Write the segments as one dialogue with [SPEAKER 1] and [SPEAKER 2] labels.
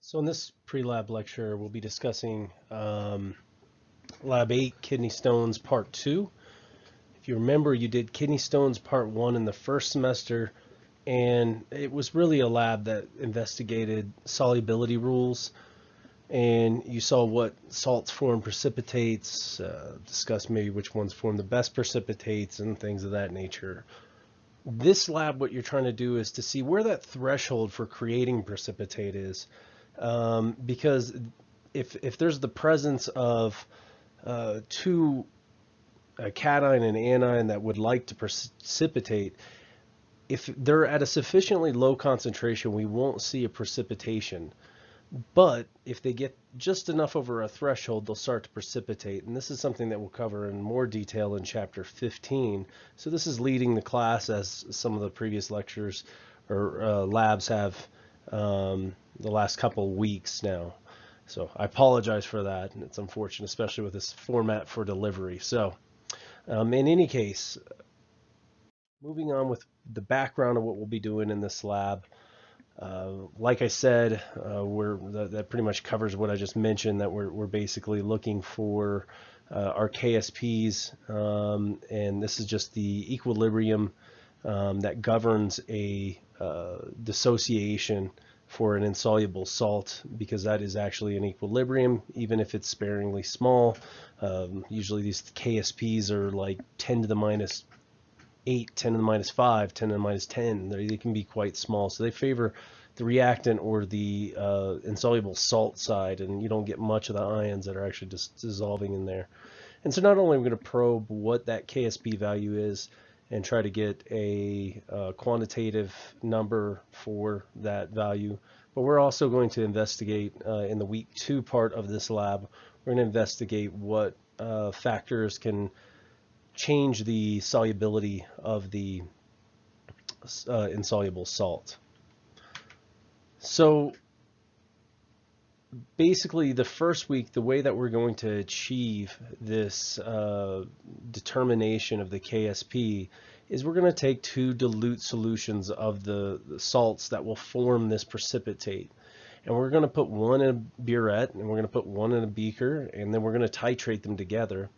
[SPEAKER 1] So in this pre-lab lecture, we'll be discussing Lab 8, Kidney Stones Part 2. If you remember, you did Kidney Stones Part 1 in the first semester, and it was really a lab that investigated solubility rules, and you saw what salts form precipitates, discussed maybe which ones form the best precipitates, and things of that nature. This lab, what you're trying to do is to see where that threshold for creating precipitate is. Because if there's the presence of two, a cation and anion that would like to precipitate, if they're at a sufficiently low concentration, we won't see a precipitation. But if they get just enough over a threshold, they'll start to precipitate. And this is something that we'll cover in more detail in chapter 15. So this is leading the class, as some of the previous lectures or labs have the last couple weeks now. So I apologize for that, and it's unfortunate, especially with this format for delivery. So in any case, moving on with the background of what we'll be doing in this lab. Like I said, that pretty much covers what I just mentioned, that we're basically looking for our KSPs, and this is just the equilibrium that governs a dissociation for an insoluble salt, because that is actually an equilibrium, even if it's sparingly small. Usually these KSPs are like 10 to the minus 8, 10 to the minus 5, 10 to the minus 10. They can be quite small, so they favor the reactant or the insoluble salt side, and you don't get much of the ions that are actually just dissolving in there. And so not only are we going to probe what that KSP value is and try to get a quantitative number for that value, but we're also going to investigate in the week 2 part of this lab, we're going to investigate what factors can change the solubility of the insoluble salt. So basically the first week, the way that we're going to achieve this determination of the KSP is we're going to take 2 dilute solutions of the salts that will form this precipitate. And we're going to put one in a burette, and we're going to put one in a beaker, and then we're going to titrate them together.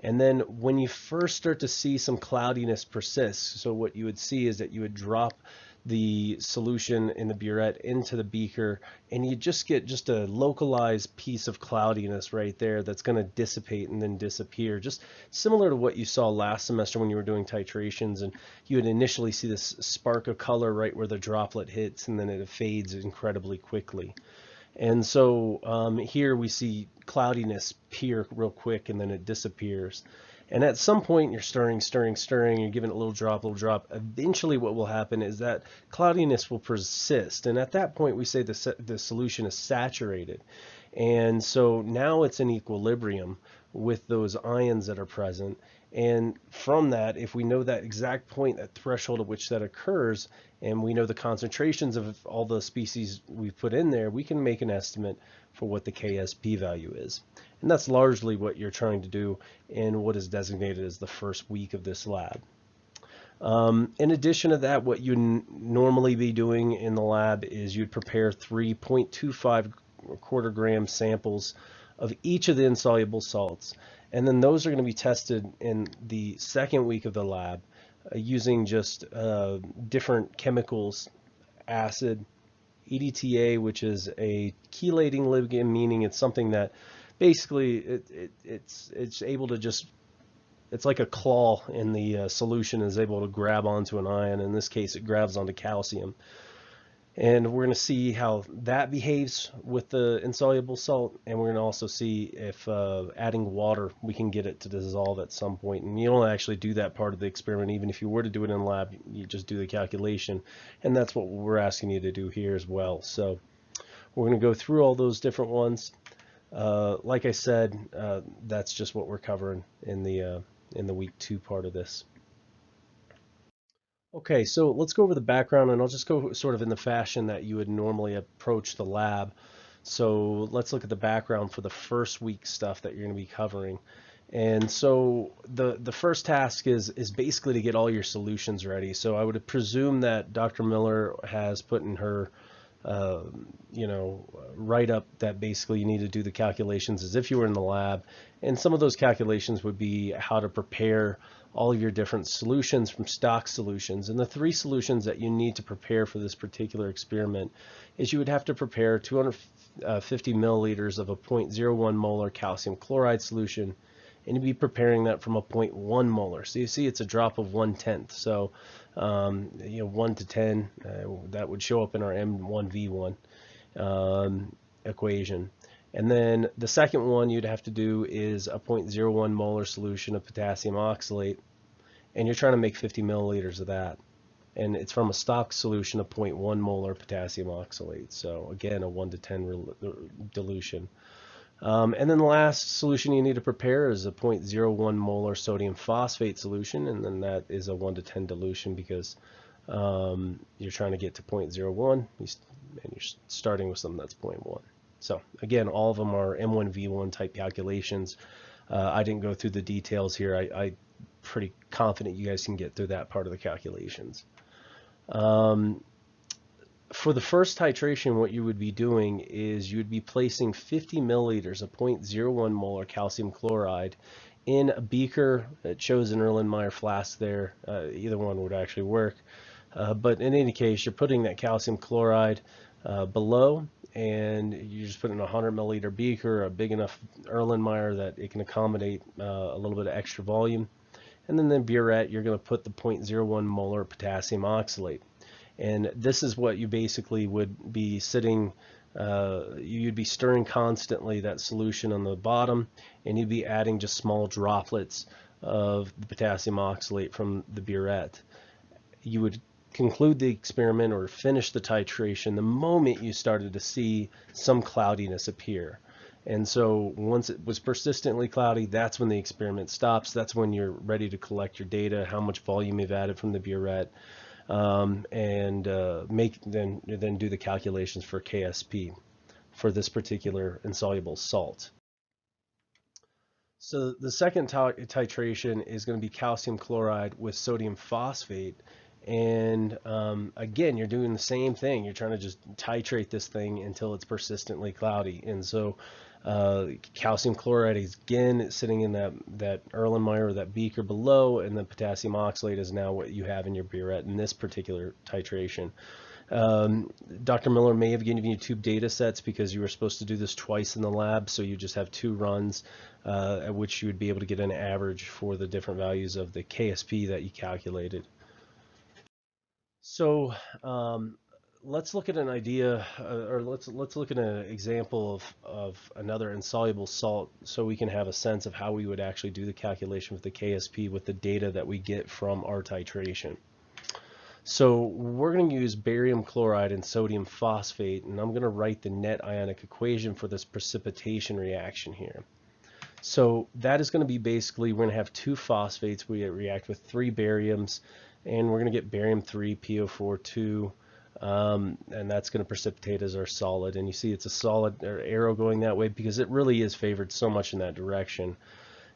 [SPEAKER 1] And then when you first start to see some cloudiness persist, so what you would see is that you would drop the solution in the burette into the beaker, and you just get just a localized piece of cloudiness right there that's going to dissipate and then disappear, just similar to what you saw last semester when you were doing titrations, and you would initially see this spark of color right where the droplet hits, and then it fades incredibly quickly. And so here we see cloudiness appear real quick, and then it disappears. And at some point you're stirring, you're giving it a little drop. Eventually what will happen is that cloudiness will persist. And at that point we say the solution is saturated. And so now it's in equilibrium with those ions that are present. And from that, if we know that exact point, that threshold at which that occurs, and we know the concentrations of all the species we've put in there, we can make an estimate for what the KSP value is. And that's largely what you're trying to do in what is designated as the first week of this lab. In addition to that, what you'd normally be doing in the lab is you'd prepare 3.25 quarter gram samples of each of the insoluble salts. And then those are going to be tested in the second week of the lab using just different chemicals, acid, EDTA, which is a chelating ligand, meaning it's something that basically it's able to just, it's like a claw in the solution, is able to grab onto an ion. In this case, it grabs onto calcium. And we're going to see how that behaves with the insoluble salt, and we're going to also see if adding water, we can get it to dissolve at some point. And you don't actually do that part of the experiment. Even if you were to do it in the lab, you just do the calculation, and that's what we're asking you to do here as well. So we're going to go through all those different ones. Like I said, that's just what we're covering in the week 2 part of this. Okay, so let's go over the background, and I'll just go sort of in the fashion that you would normally approach the lab. So let's look at the background for the first week stuff that you're going to be covering. And so the first task is basically to get all your solutions ready. So I would presume that Dr. Miller has put in her uh, write up that basically you need to do the calculations as if you were in the lab. And some of those calculations would be how to prepare all of your different solutions from stock solutions. And the three solutions that you need to prepare for this particular experiment is you would have to prepare 250 milliliters of a 0.01 molar calcium chloride solution, and you'd be preparing that from a 0.1 molar. So you see it's a drop of 1/10. So 1 to 10, that would show up in our M1V1 equation. And then the second one you'd have to do is a 0.01 molar solution of potassium oxalate, and you're trying to make 50 milliliters of that. And it's from a stock solution of 0.1 molar potassium oxalate. So again, a 1 to 10 dilution. And then the last solution you need to prepare is a 0.01 molar sodium phosphate solution, and then that is a 1 to 10 dilution because you're trying to get to 0.01 and you're starting with something that's 0.1. So again, all of them are M1V1 type calculations. I didn't go through the details here. I'm pretty confident you guys can get through that part of the calculations. For the first titration, what you would be doing is you would be placing 50 milliliters of 0.01 molar calcium chloride in a beaker. It shows an Erlenmeyer flask there. Either one would actually work. But in any case, you're putting that calcium chloride below, and you're just putting a 100 milliliter beaker, a big enough Erlenmeyer that it can accommodate a little bit of extra volume. And then the burette, you're going to put the 0.01 molar potassium oxalate. And this is what you basically would be sitting, you'd be stirring constantly that solution on the bottom, and you'd be adding just small droplets of the potassium oxalate from the burette. You would conclude the experiment or finish the titration the moment you started to see some cloudiness appear. And so once it was persistently cloudy, that's when the experiment stops. That's when you're ready to collect your data, how much volume you've added from the burette, and then do the calculations for KSP for this particular insoluble salt. So the second titration is going to be calcium chloride with sodium phosphate. And again, you're doing the same thing. You're trying to just titrate this thing until it's persistently cloudy. And so calcium chloride is again sitting in that Erlenmeyer or that beaker below, and the potassium oxalate is now what you have in your burette in this particular titration. Dr. Miller may have given you two data sets because you were supposed to do this twice in the lab, so you just have two runs at which you would be able to get an average for the different values of the KSP that you calculated. So let's look at an idea, or let's look at an example of another insoluble salt, so we can have a sense of how we would actually do the calculation with the KSP with the data that we get from our titration. So we're going to use barium chloride and sodium phosphate, and I'm going to write the net ionic equation for this precipitation reaction here. So that is going to be basically, we're going to have two phosphates. We react with three bariums, and we're going to get barium 3 PO4 2, and that's going to precipitate as our solid. And you see it's a solid arrow going that way because it really is favored so much in that direction.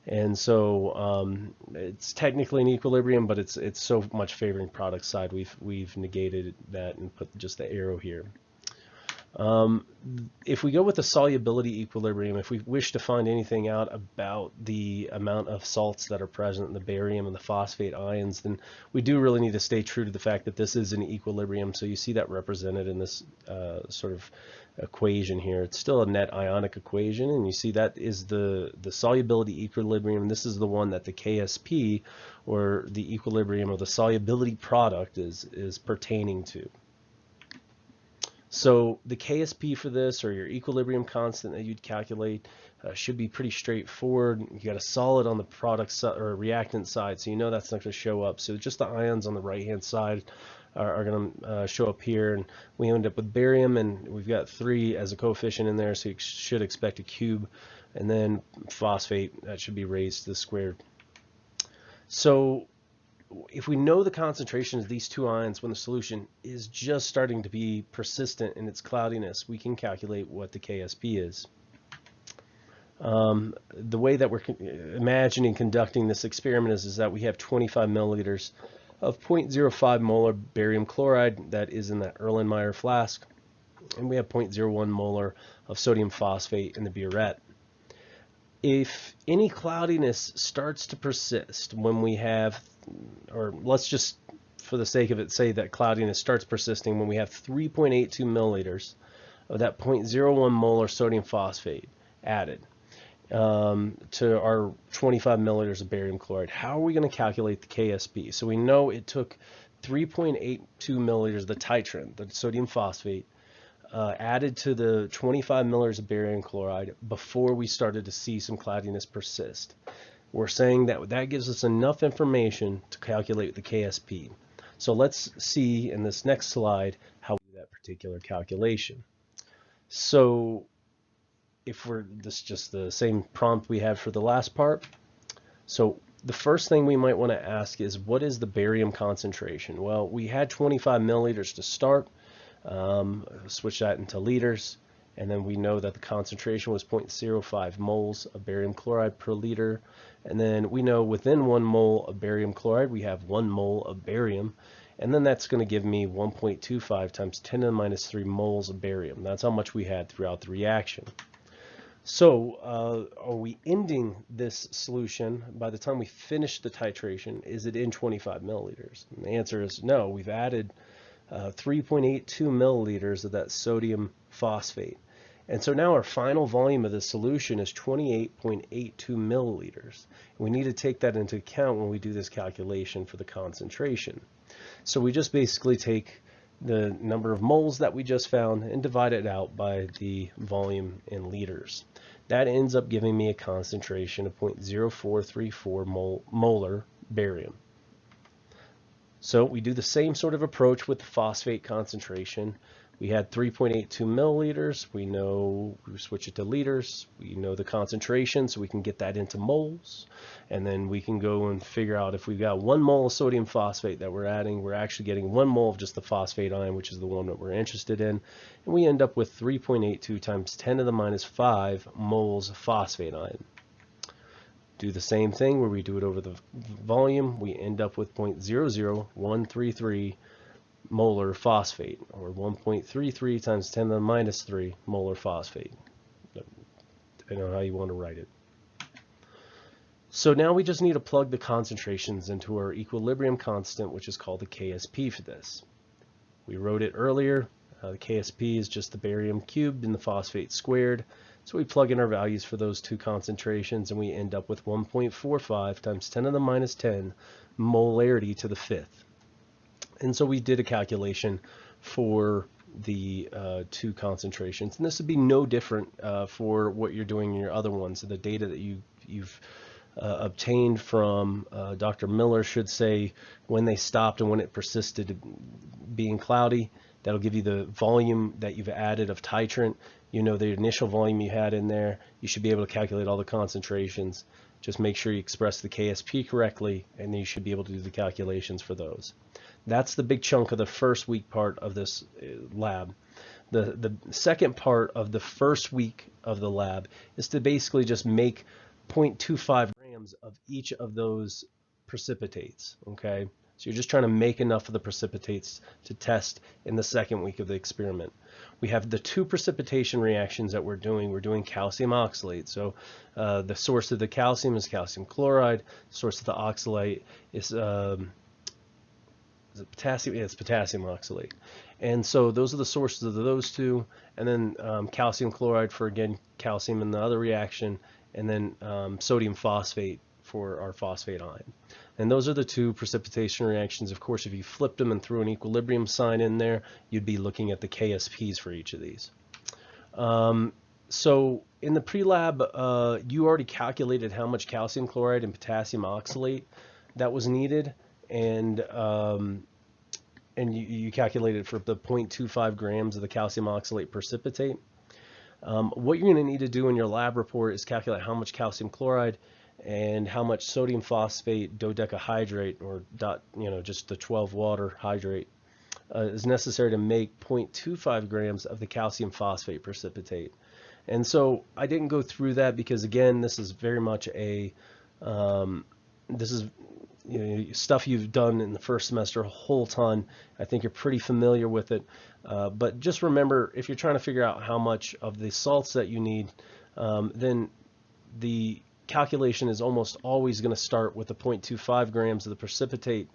[SPEAKER 1] And so it's technically an equilibrium, but it's so much favoring product side, we've negated that and put just the arrow here. If we go with the solubility equilibrium, if we wish to find anything out about the amount of salts that are present in the barium and the phosphate ions, then we do really need to stay true to the fact that this is an equilibrium. So you see that represented in this sort of equation here. It's still a net ionic equation, and you see that is the solubility equilibrium. This is the one that the KSP, or the equilibrium of the solubility product, is pertaining to. So the KSP for this, or your equilibrium constant that you'd calculate, should be pretty straightforward. You got a solid on the product or reactant side, so you know that's not going to show up. So just the ions on the right hand side are going to show up here, and we end up with barium, and we've got 3 as a coefficient in there, so you should expect a cube, and then phosphate, that should be raised to the squared. So if we know the concentration of these two ions when the solution is just starting to be persistent in its cloudiness, we can calculate what the KSP is. The way that we're imagining conducting this experiment is that we have 25 milliliters of 0.05 molar barium chloride that is in that Erlenmeyer flask. and we have 0.01 molar of sodium phosphate in the burette. If any cloudiness starts to persist when we have, or let's just for the sake of it say that cloudiness starts persisting when we have 3.82 milliliters of that 0.01 molar sodium phosphate added to our 25 milliliters of barium chloride, how are we going to calculate the KSP? So we know it took 3.82 milliliters of the titrant, the sodium phosphate, added to the 25 milliliters of barium chloride before we started to see some cloudiness persist. We're saying that that gives us enough information to calculate the KSP. So let's see in this next slide how we do that particular calculation. So if this is just the same prompt we had for the last part. So the first thing we might want to ask is, what is the barium concentration? Well, we had 25 milliliters to start. Switch that into liters, and then we know that the concentration was 0.05 moles of barium chloride per liter, and then we know within 1 mole of barium chloride we have 1 mole of barium, and then that's going to give me 1.25 times 10 to the minus 3 moles of barium. That's how much we had throughout the reaction. So are we ending this solution by the time we finish the titration? Is it in 25 milliliters? And the answer is no. We've added 3.82 milliliters of that sodium phosphate. And so now our final volume of the solution is 28.82 milliliters. We need to take that into account when we do this calculation for the concentration. So we just basically take the number of moles that we just found and divide it out by the volume in liters. That ends up giving me a concentration of 0.0434 molar barium. So we do the same sort of approach with the phosphate concentration. We had 3.82 milliliters. We know we switch it to liters. We know the concentration, so we can get that into moles. And then we can go and figure out if we've got 1 mole of sodium phosphate that we're adding, we're actually getting 1 mole of just the phosphate ion, which is the one that we're interested in. And we end up with 3.82 times 10 to the minus 5 moles of phosphate ion. Do the same thing where we do it over the volume. We end up with 0.00133 molar phosphate, or 1.33 times 10 to the minus 3 molar phosphate, depending on how you want to write it. So now we just need to plug the concentrations into our equilibrium constant, which is called the KSP for this. We wrote it earlier. The KSP is just the barium cubed and the phosphate squared. So we plug in our values for those two concentrations, and we end up with 1.45 times 10 to the minus 10 molarity to the fifth. And so we did a calculation for the two concentrations, and this would be no different for what you're doing in your other ones. So the data that you've obtained from Dr. Miller should say when they stopped and when it persisted being cloudy. That'll give you the volume that you've added of titrant. You know the initial volume you had in there. You should be able to calculate all the concentrations. Just make sure you express the KSP correctly, and then you should be able to do the calculations for those. That's the big chunk of the first week part of this lab. The second part of the first week of the lab is to basically just make 0.25 grams of each of those precipitates, okay? So you're just trying to make enough of the precipitates to test in the second week of the experiment. We have the two precipitation reactions that we're doing. We're doing calcium oxalate. So the source of the calcium is calcium chloride. The source of the oxalate is it potassium? Yeah, it's potassium oxalate. And so those are the sources of those two. And then calcium chloride for, again, calcium in the other reaction. And then sodium phosphate for our phosphate ion. And those are the two precipitation reactions. Of course, if you flipped them and threw an equilibrium sign in there, you'd be looking at the KSPs for each of these. So in the pre-lab, you already calculated how much calcium chloride and potassium oxalate that was needed, and you calculated for the 0.25 grams of the calcium oxalate precipitate. What you're going to need to do in your lab report is calculate how much calcium chloride and how much sodium phosphate dodecahydrate, or just the 12 water hydrate, is necessary to make 0.25 grams of the calcium phosphate precipitate. And so I didn't go through that because, again, this is very much a this is stuff you've done in the first semester a whole ton. I think you're pretty familiar with it. But just remember, if you're trying to figure out how much of the salts that you need, then the calculation is almost always going to start with the 0.25 grams of the precipitate,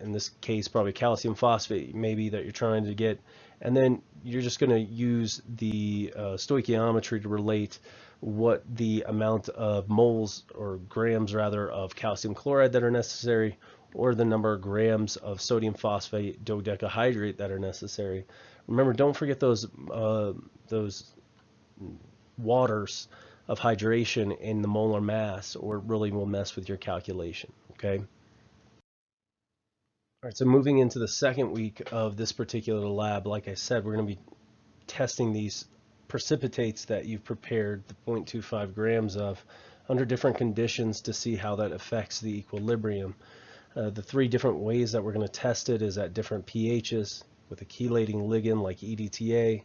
[SPEAKER 1] in this case probably calcium phosphate maybe that you're trying to get, and then you're just going to use the stoichiometry to relate what the amount of moles or grams rather of calcium chloride that are necessary, or the number of grams of sodium phosphate dodecahydrate that are necessary. Remember, don't forget those waters of hydration in the molar mass, or it really will mess with your calculation. Okay. All right, so moving into the second week of this particular lab, like I said, we're going to be testing these precipitates that you've prepared, the 0.25 grams of, under different conditions to see how that affects the equilibrium. The three different ways that we're going to test it is at different pHs with a chelating ligand like EDTA.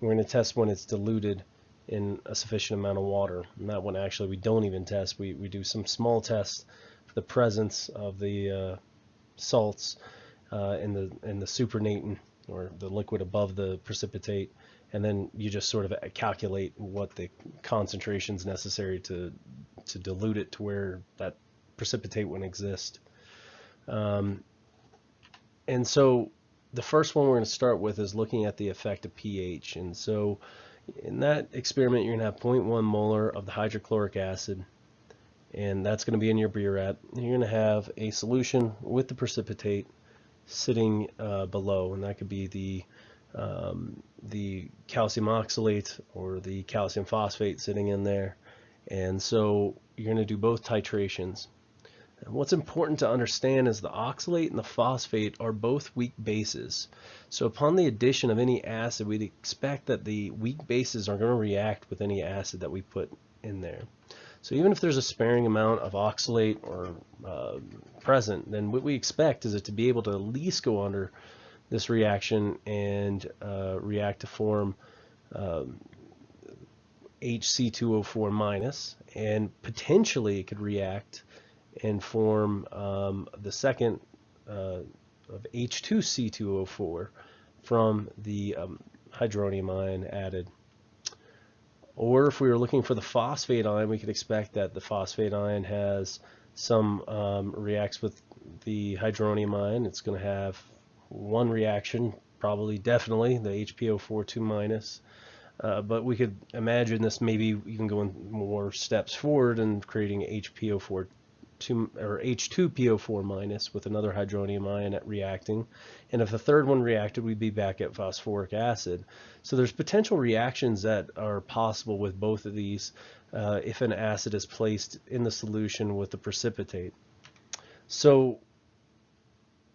[SPEAKER 1] We're going to test when it's diluted in a sufficient amount of water. And that one actually we don't even test. We do some small tests for the presence of the salts in the supernatant, or the liquid above the precipitate, and then you just sort of calculate what the concentrations necessary to dilute it to where that precipitate wouldn't exist. And so the first one we're going to start with is looking at the effect of pH. And so in that experiment, you're going to have 0.1 molar of the hydrochloric acid, and that's going to be in your burette. You're going to have a solution with the precipitate sitting below, and that could be the calcium oxalate or the calcium phosphate sitting in there. And so you're going to do both titrations. And what's important to understand is the oxalate and the phosphate are both weak bases. So upon the addition of any acid, we'd expect that the weak bases are going to react with any acid that we put in there. So even if there's a sparing amount of oxalate or present, then what we expect is it to be able to at least go under this reaction and react to form HC2O4 minus, and potentially it could react and form the second of H2C2O4 from the hydronium ion added. Or if we were looking for the phosphate ion, we could expect that the phosphate ion has some reacts with the hydronium ion. It's going to have one reaction, probably definitely the HPO4 2 minus. But we could imagine this maybe even going more steps forward and creating HPO4 2 or H2PO4 minus with another hydronium ion reacting. And if the third one reacted, we'd be back at phosphoric acid. So there's potential reactions that are possible with both of these if an acid is placed in the solution with the precipitate. So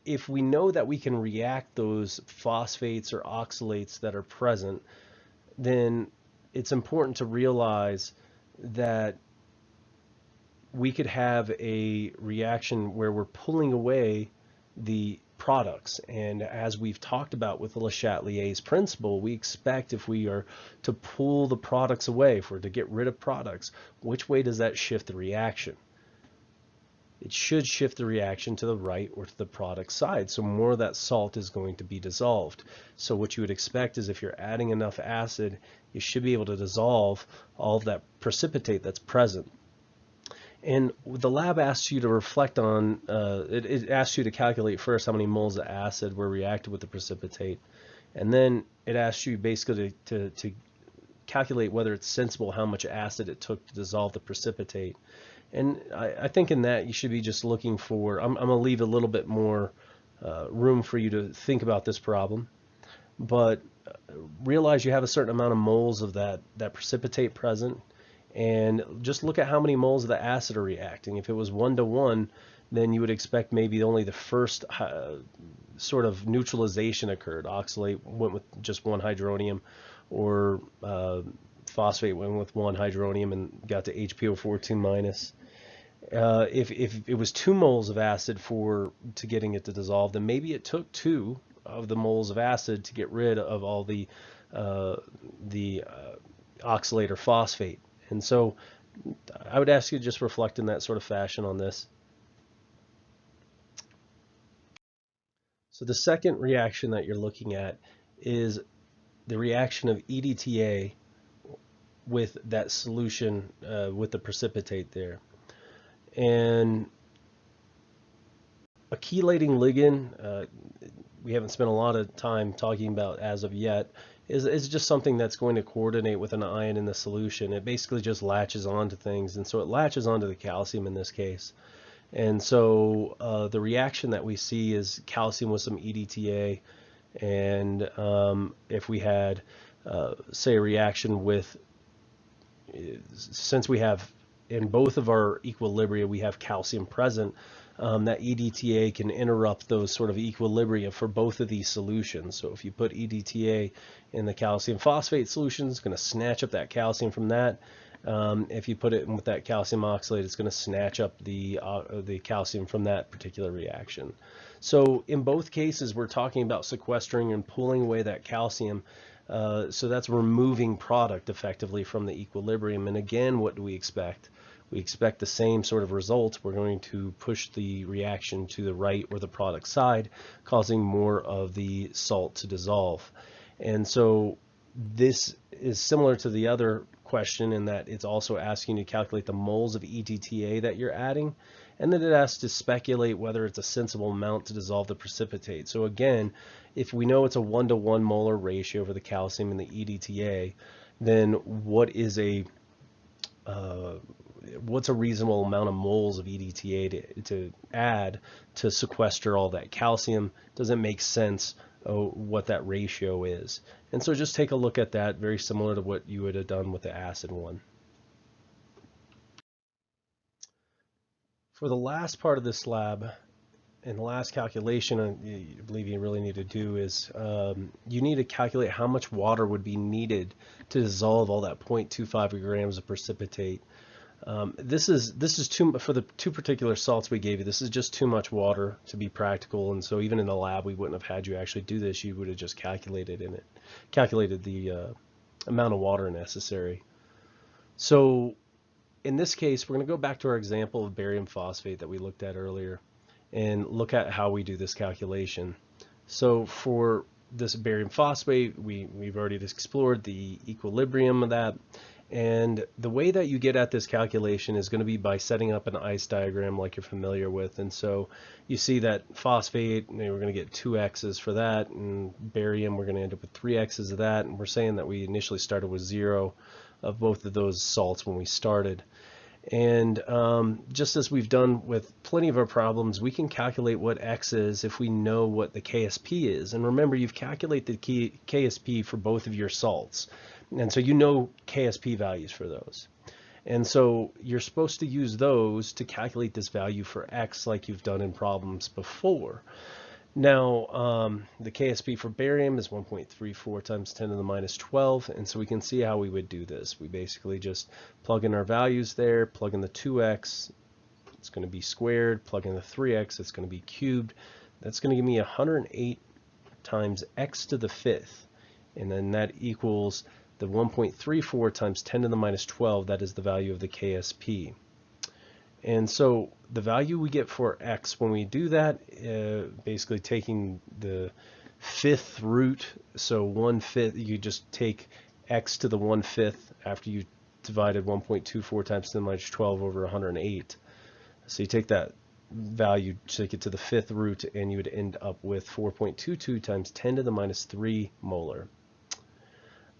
[SPEAKER 1] if we know that we can react those phosphates or oxalates that are present, then it's important to realize that we could have a reaction where we're pulling away the products. And as we've talked about with the Le Chatelier's principle, we expect if we are to pull the products away, if we're to get rid of products, which way does that shift the reaction? It should shift the reaction to the right or to the product side. So more of that salt is going to be dissolved. So what you would expect is if you're adding enough acid, you should be able to dissolve all of that precipitate that's present. And the lab asks you to reflect on, it asks you to calculate first how many moles of acid were reacted with the precipitate. And then it asks you basically to calculate whether it's sensible how much acid it took to dissolve the precipitate. And I think in that you should be just looking for, I'm going to leave a little bit more room for you to think about this problem. But realize you have a certain amount of moles of that precipitate present. And just look at how many moles of the acid are reacting. If it was 1-to-1, then you would expect maybe only the first sort of neutralization occurred. Oxalate went with just one hydronium, or phosphate went with one hydronium and got to HPO4 2 minus. If it was 2 moles of acid to getting it to dissolve, then maybe it took 2 of the moles of acid to get rid of all the oxalate or phosphate. And so I would ask you to just reflect in that sort of fashion on this. So the second reaction that you're looking at is the reaction of EDTA with that solution, with the precipitate there. And a chelating ligand, we haven't spent a lot of time talking about as of yet, is just something that's going to coordinate with an ion in the solution. It basically just latches onto things, and so it latches onto the calcium in this case. And so the reaction that we see is calcium with some EDTA, and if we had, say, a reaction with, since we have in both of our equilibria, we have calcium present, that EDTA can interrupt those sort of equilibria for both of these solutions. So if you put EDTA in the calcium phosphate solution, it's going to snatch up that calcium from that. If you put it in with that calcium oxalate, it's going to snatch up the calcium from that particular reaction. So in both cases, we're talking about sequestering and pulling away that calcium. So that's removing product effectively from the equilibrium. And again, what do we expect? We expect the same sort of results. We're going to push the reaction to the right or the product side, causing more of the salt to dissolve. And so this is similar to the other question in that it's also asking you to calculate the moles of EDTA that you're adding, and then it asks to speculate whether it's a sensible amount to dissolve the precipitate. So again, if we know it's a 1-to-1 molar ratio for the calcium and the EDTA, then what's a reasonable amount of moles of EDTA to add to sequester all that calcium? Does it make sense what that ratio is? And so just take a look at that, very similar to what you would have done with the acid one. For the last part of this lab, and the last calculation I believe you really need to do is you need to calculate how much water would be needed to dissolve all that 0.25 grams of precipitate. This is too, for the two particular salts we gave you, this is just too much water to be practical, and so even in the lab we wouldn't have had you actually do this. You would have just calculated the amount of water necessary. So in this case, we're going to go back to our example of barium phosphate that we looked at earlier and look at how we do this calculation. So for this barium phosphate, we've already explored the equilibrium of that. And the way that you get at this calculation is going to be by setting up an ice diagram like you're familiar with. And so you see that phosphate, we're going to get 2 x's for that, and barium, we're going to end up with 3 x's of that. And we're saying that we initially started with 0 of both of those salts when we started. And just as we've done with plenty of our problems, we can calculate what x is if we know what the KSP is. And remember, you've calculated the KSP for both of your salts. And so you know KSP values for those. And so you're supposed to use those to calculate this value for x like you've done in problems before. Now, the KSP for barium is 1.34 times 10 to the minus 12, and so we can see how we would do this. We basically just plug in our values there, plug in the 2x, it's going to be squared, plug in the 3x, it's going to be cubed. That's going to give me 108 times x to the 5th, and then that equals the 1.34 times 10 to the minus 12, that is the value of the KSP. And so the value we get for x when we do that, basically taking the 5th root, so 1/5, you just take x to the 1/5 after you divided 1.24 times 10 to the minus 12 over 108. So you take that value, take it to the 5th root, and you would end up with 4.22 times 10 to the minus 3 molar.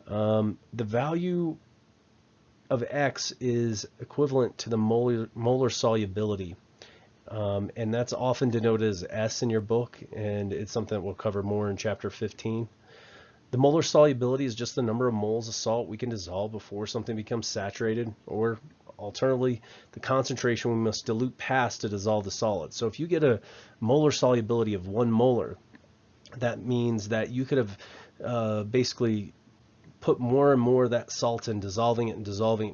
[SPEAKER 1] The value of x is equivalent to the molar solubility, and that's often denoted as S in your book, and it's something that we'll cover more in chapter 15. The molar solubility is just the number of moles of salt we can dissolve before something becomes saturated, or alternatively, the concentration we must dilute past to dissolve the solid. So if you get a molar solubility of 1 molar, that means that you could have basically put more and more of that salt in, dissolving it in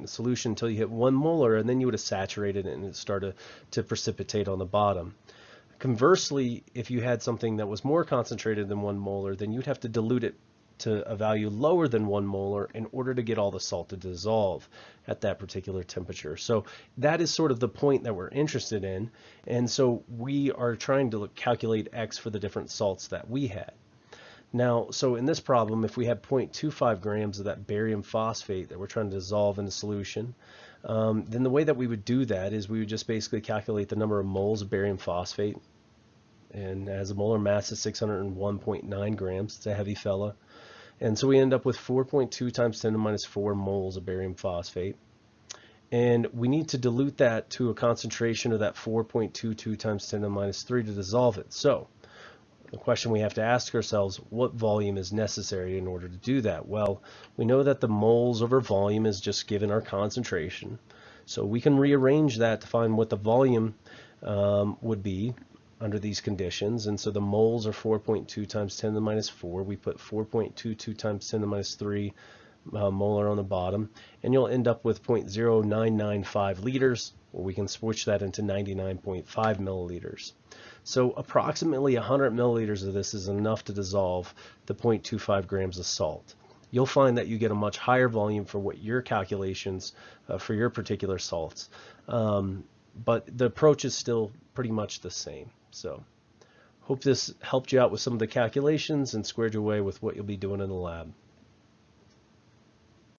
[SPEAKER 1] solution until you hit 1 molar, and then you would have saturated it and it started to precipitate on the bottom. Conversely, if you had something that was more concentrated than 1 molar, then you'd have to dilute it to a value lower than 1 molar in order to get all the salt to dissolve at that particular temperature. So that is sort of the point that we're interested in. And so we are trying to calculate X for the different salts that we had. Now, so in this problem, if we had 0.25 grams of that barium phosphate that we're trying to dissolve in the solution, then the way that we would do that is we would just basically calculate the number of moles of barium phosphate. And as a molar mass is 601.9 grams, it's a heavy fella. And so we end up with 4.2 times 10 to the minus 4 moles of barium phosphate. And we need to dilute that to a concentration of that 4.22 times 10 to the minus 3 to dissolve it. So the question we have to ask ourselves, what volume is necessary in order to do that? Well, we know that the moles over volume is just given our concentration. So we can rearrange that to find what the volume would be under these conditions. And so the moles are 4.2 times 10 to the minus 4. We put 4.22 times 10 to the minus 3 molar on the bottom, and you'll end up with 0.0995 liters, or we can switch that into 99.5 milliliters. So approximately 100 milliliters of this is enough to dissolve the 0.25 grams of salt. You'll find that you get a much higher volume for what your calculations for your particular salts, but the approach is still pretty much the same. So hope this helped you out with some of the calculations and squared you away with what you'll be doing in the lab.